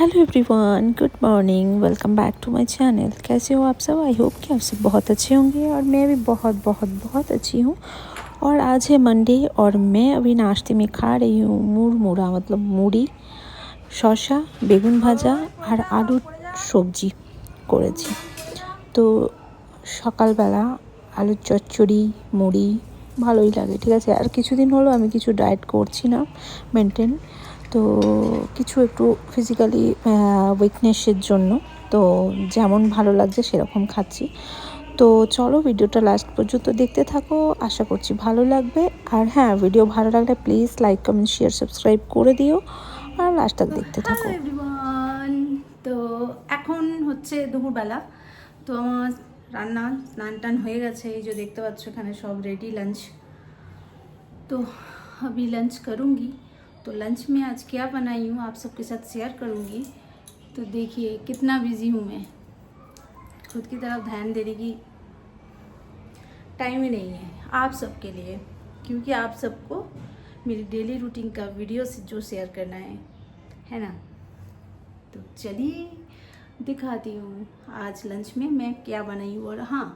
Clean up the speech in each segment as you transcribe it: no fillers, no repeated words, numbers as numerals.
Hello everyone, good morning. Welcome back to my channel. कैसे हो आप सब? आई होप कि आप सब बहुत अच्छे होंगे और मैं भी बहुत बहुत बहुत अच्छी हूँ। और आज है मंडे और मैं अभी नाश्ते में खा रही हूँ मुरमुरा, मतलब মুড়ি, শসা, বেগুন ভাজা আর আলুর সবজি করেছি। তো সকালবেলা আলুর চচ্চড়ি, মুড়ি ভালোই লাগে, ঠিক আছে। আর কিছুদিন হলো আমি কিছু ডায়েট করছি না, মেনটেন। তো কিছু একটু ফিজিক্যালি উইকনেসের জন্য, তো যেমন ভালো লাগছে সেরকম খাচ্ছি। তো চলো ভিডিওটা লাস্ট পর্যন্ত দেখতে থাকো, আশা করছি ভালো লাগবে। আর হ্যাঁ, ভিডিও ভালো লাগলে please like, comment, share, subscribe করে দিও আর লাস্ট তক দেখতে থাকো। হ্যালো এভরিওয়ান, তো এখন হচ্ছে দুপুরবেলা। তো আমার রান্না স্নান টান হয়ে গেছে, এই যে দেখতে পাচ্ছ এখানে সব রেডি लंच। तो अभी लंच करूँगी। तो लंच में आज क्या बनाई हूँ आप सबके साथ शेयर करूँगी। तो देखिए कितना बिजी हूँ मैं, खुद की तरफ ध्यान देने की टाइम ही नहीं है आप सबके लिए, क्योंकि आप सबको मेरी डेली रूटीन का वीडियो से जो शेयर करना है ना। तो चलिए दिखाती हूँ आज लंच में मैं क्या बनाई हूँ। और हाँ,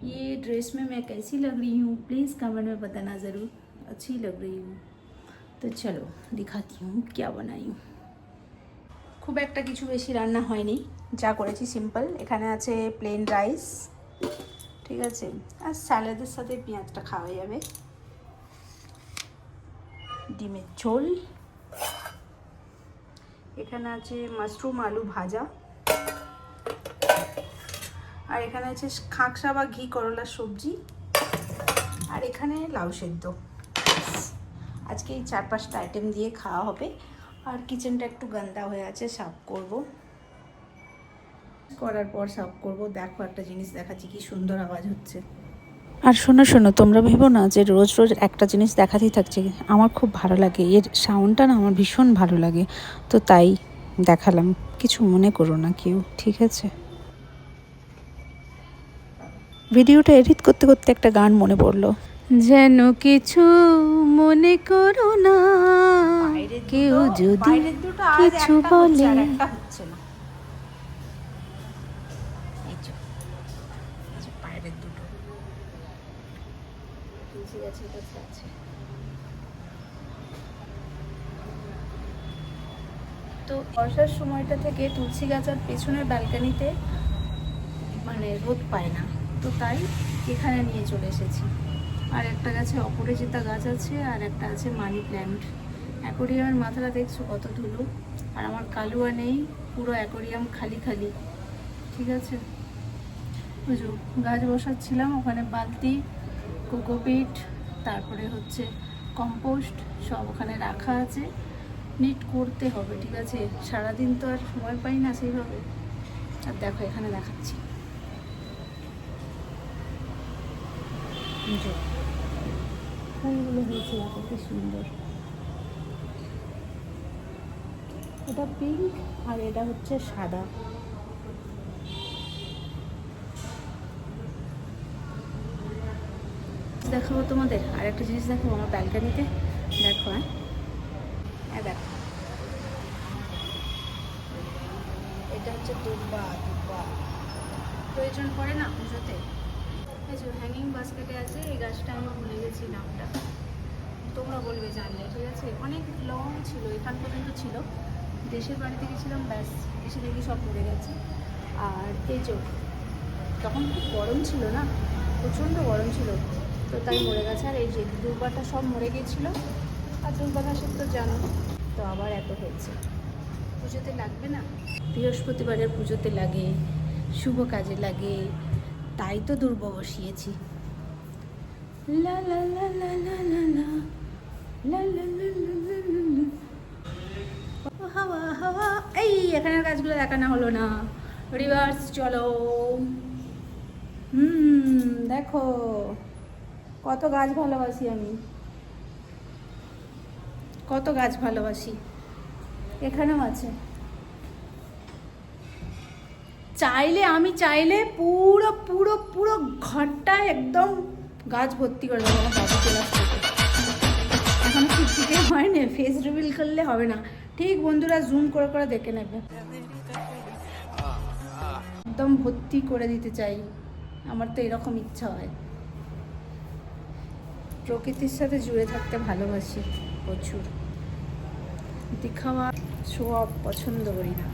ये ड्रेस में मैं कैसी लग रही हूँ प्लीज़ कमेंट में बताना ज़रूर, अच्छी लग रही हूँ। तो चलो दिखाती हूँ क्या बनाई हूँ। খুব একটা কিছু বেশি রান্না হয়নি, যা করেছি সিম্পল। এখানে আছে প্লেন রাইস, ঠিক আছে, আর স্যালাডের সাথে পেঁয়াজটা খাওয়া যাবে, ডিমের ঝোল, এখানে আছে মাশরুম আলু ভাজা, আর এখানে আছে খাঁকসা বা ঘি করলার সবজি, আর এখানে লাউ সেদ্ধ। আজকে এই 4-5টা আইটেম দিয়ে খাওয়া হবে। আর কিচেনটা একটু গন্দা হয়ে আছে, সাফ করব, করার পর সাফ করব। দেখো একটা জিনিস দেখাচ্ছি, কি সুন্দর আওয়াজ হচ্ছে। আর শোনো শোনো, তোমরা ভেবো না যে রোজ রোজ একটা জিনিস দেখাতেই থাকছে। আমার খুব ভালো লাগে, এর সাউন্ডটা না আমার ভীষণ ভালো লাগে, তো তাই দেখালাম। কিছু মনে করো না কেউ, ঠিক আছে। ভিডিওটা এডিট করতে করতে একটা গান মনে পড়লো, যেন কিছু মনে করো না, কেউ যদি কিছু বলে। তো বর্ষার সময়টা থেকে তুলসী গাছের পেছনের ব্যালকানিতে মানে রোদ পায় না, তো তাই এখানে নিয়ে চলে এসেছি। আর একটা গাছে অপরাজিতা গাছ আছে, আর একটা আছে মানি প্ল্যান্ট। অ্যাকোরিয়ামের মাথাটা দেখছো কত ধুলো, আর আমার কালুয়া নেই, পুরো অ্যাকোরিয়াম খালি খালি, ঠিক আছে। বুঝো, গাছ বসাচ্ছিলাম, ওখানে বালতি, কোকোপিট, তারপরে হচ্ছে কম্পোস্ট সব ওখানে রাখা আছে, নিট করতে হবে, ঠিক আছে। সারাদিন তো আর সময় পাই না সেইভাবে। আর দেখো এখানে দেখাচ্ছি, ফুলগুলো হয়েছে দেখো কি সুন্দর। এটা পিঙ্ক আর এটা হচ্ছে সাদা। দেখাবো তোমাদের আর একটা জিনিস, দেখো আমার ব্যালকানিতে, দেখো হ্যাঁ দেখো, এটা হচ্ছে দুর্বা দুর্বা, প্রয়োজন পড়ে না পুজোতে। এই যে হ্যাঙ্গিং বাস্কেটে আছে, এই গাছটা আমি ভুলে গেছি নামটা, তোমরা বলবে জানলে, ঠিক আছে। অনেক লং ছিল, এখান পর্যন্ত ছিল, দেশের বাড়িতে গেছিলাম, ব্যাস এসে দেখি সব মরে গেছে। আর এই যে তখন খুব গরম ছিল না, প্রচণ্ড গরম ছিল, তো তাই মরে গেছে। আর এই যে দুর্বাটা সব মরে গিয়েছিলো। আর দুর্বা ঘাসের তো জানো, তো আবার এত হয়েছে। পুজোতে লাগবে না, বৃহস্পতিবারের পুজোতে লাগে, শুভ কাজে লাগে, তাই তো দুর্বা বসিয়েছি। লা লা লা লা লা লা লা লা লা লা লা। হাওয়া হাওয়া, এই এখানের গাছগুলো দেখানো হলো না, রিভার্স চলো। দেখো কত গাছ ভালোবাসি আমি, কত গাছ ভালোবাসি। এখানেও আছে, চাইলে আমি চাইলে পুরো পুরো পুরো ঘরটায় একদম গাছ ভর্তি করে দেবো। আমার বাবু চলে আসছে, এখনো ঠিক হয় না, ফেস রিভিল করলে হবে না, ঠিক বন্ধুরা জুম করে করে দেখে নেবে। একদম ভর্তি করে দিতে চাই, আমার তো এরকম ইচ্ছা হয়। প্রকৃতির সাথে জুড়ে থাকতে ভালোবাসি প্রচুর, দেখাওয়া শো অফ পছন্দ করি না,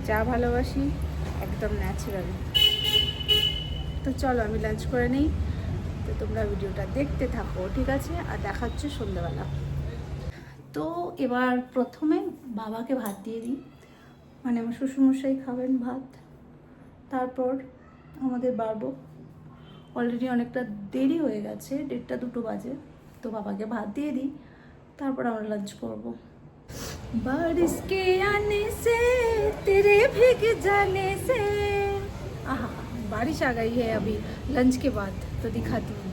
যা ভালোবাসি একদম ন্যাচারাল। তো চলো আমি লাঞ্চ করে নিই, তো তোমরা ভিডিওটা দেখতে থাকো, ঠিক আছে? আর দেখা হচ্ছে সন্ধ্যাবেলা। তো এবার প্রথমে বাবাকে ভাত দিয়ে দিই, মানে আমার শ্বশুরমশাই খাবেন ভাত, তারপর আমাদের বাড়বো। অলরেডি অনেকটা দেরি হয়ে গেছে, 1:30-2 বাজে, তো বাবাকে ভাত দিয়ে দিই, তারপর আমরা লাঞ্চ করবো। बारिश के आने से तेरे भीग जाने से, आहा बारिश आ गई है अभी लंच के बाद, तो दिखाती हूँ।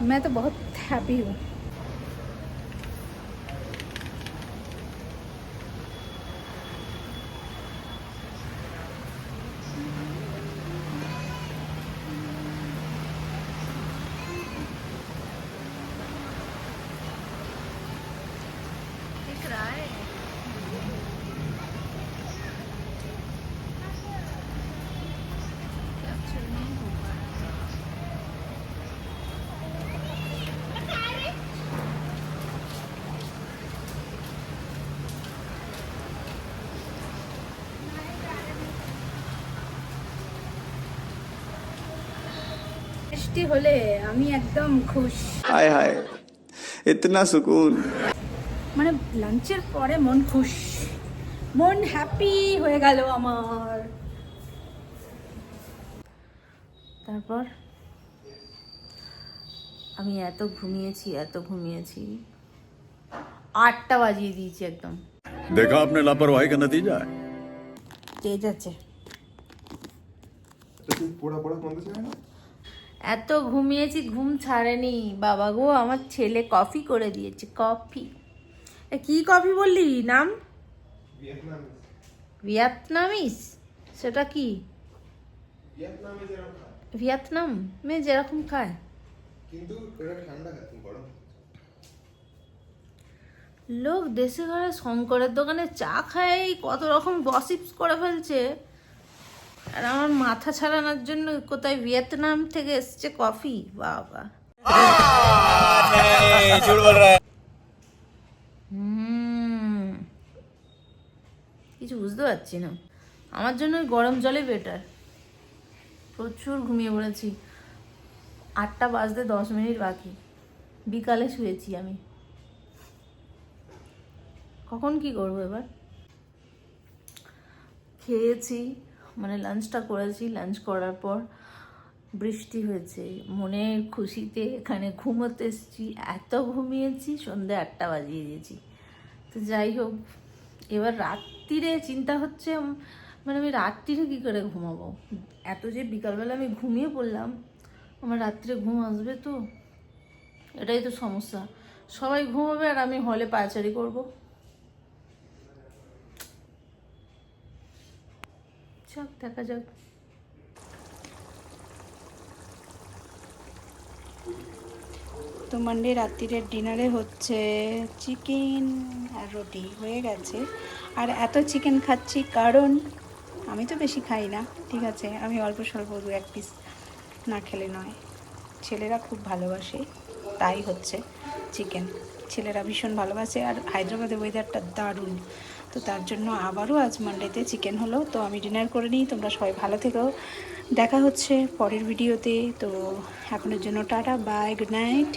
मैं तो बहुत हैप्पी हूँ। दिख रहा है कैप्चर नहीं हो पा रहा। বৃষ্টি হলে আমি একদম খুশ। हाय हाय इतना सुकून। মানে লাঞ্চের পরে মন খুশ, মন হ্যাপি হয়ে গেল আমার। তারপর আমি এত ঘুমিয়েছি 8টা বাজিয়ে দিয়েছি একদম। देखा आपने लापरवाही का नतीजा है। তেজ আছে। এত ঘুমিয়েছি, ঘুম ছাড়েনি বাবা গো। আমার ছেলে কফি করে দিয়েছে, কফি। কি কফি বললি নাম? ভিয়েতনামিস। সেটা কি? ভিয়েতনাম মে যেরকম খায়, কিন্তু এটা ঠান্ডা খায়, তুমি গরম। লোক দেশে ঘরে শঙ্করের দোকানে চা খায়, কত রকম গসিপস করে ফেলছে, আর আমার মাথা ছাড়ানোর জন্য কোথায় ভিয়েতনাম থেকে এসছে কফি। বাবা কিছু বুঝতে পারছি না। আমার জন্য ওই গরম জলে বেটার। প্রচুর ঘুমিয়ে পড়েছি, 8টা বাজতে 10 মিনিট বাকি। বিকালে শুয়েছি আমি, কখন কি করবো এবার। খেয়েছি, মানে লাঞ্চটা করেছি, লাঞ্চ করার পর বৃষ্টি হয়েছে, মনের খুশিতে এখানে ঘুমোতে এসেছি। এত ঘুমিয়েছি, সন্ধ্যে 8টা বাজিয়ে দিয়েছি। তো যাই হোক, এবার রাত্রিরে চিন্তা হচ্ছে, মানে আমি রাত্রিরে কী করে ঘুমাবো। এত যে বিকালবেলা আমি ঘুমিয়ে পড়লাম, আমার রাত্রে ঘুম আসবে তো, এটাই তো সমস্যা। সবাই ঘুমাবে আর আমি হলে পায়চারি করবো। যাক, দেখা যাক। তো মানডে রাত্রিরের ডিনারে হচ্ছে চিকেন আর রুটি হয়ে গেছে। আর এত চিকেন খাচ্ছি কারণ আমি তো বেশি খাই না, ঠিক আছে, আমি অল্প স্বল্প 2-1 পিস না খেলে নয়। ছেলেরা খুব ভালোবাসে, তাই হচ্ছে চিকেন। ছেলেরা ভীষণ ভালোবাসে, আর হায়দ্রাবাদের ওয়েদারটা দারুণ, তো তার জন্য আবারও আজ মানডেতে চিকেন হলো। তো আমি ডিনার করে নিই, তোমরা সবাই ভালো থেকো, দেখা হচ্ছে পরের ভিডিওতে। তো এখনের জন্য টাটা, বাই, গুড নাইট।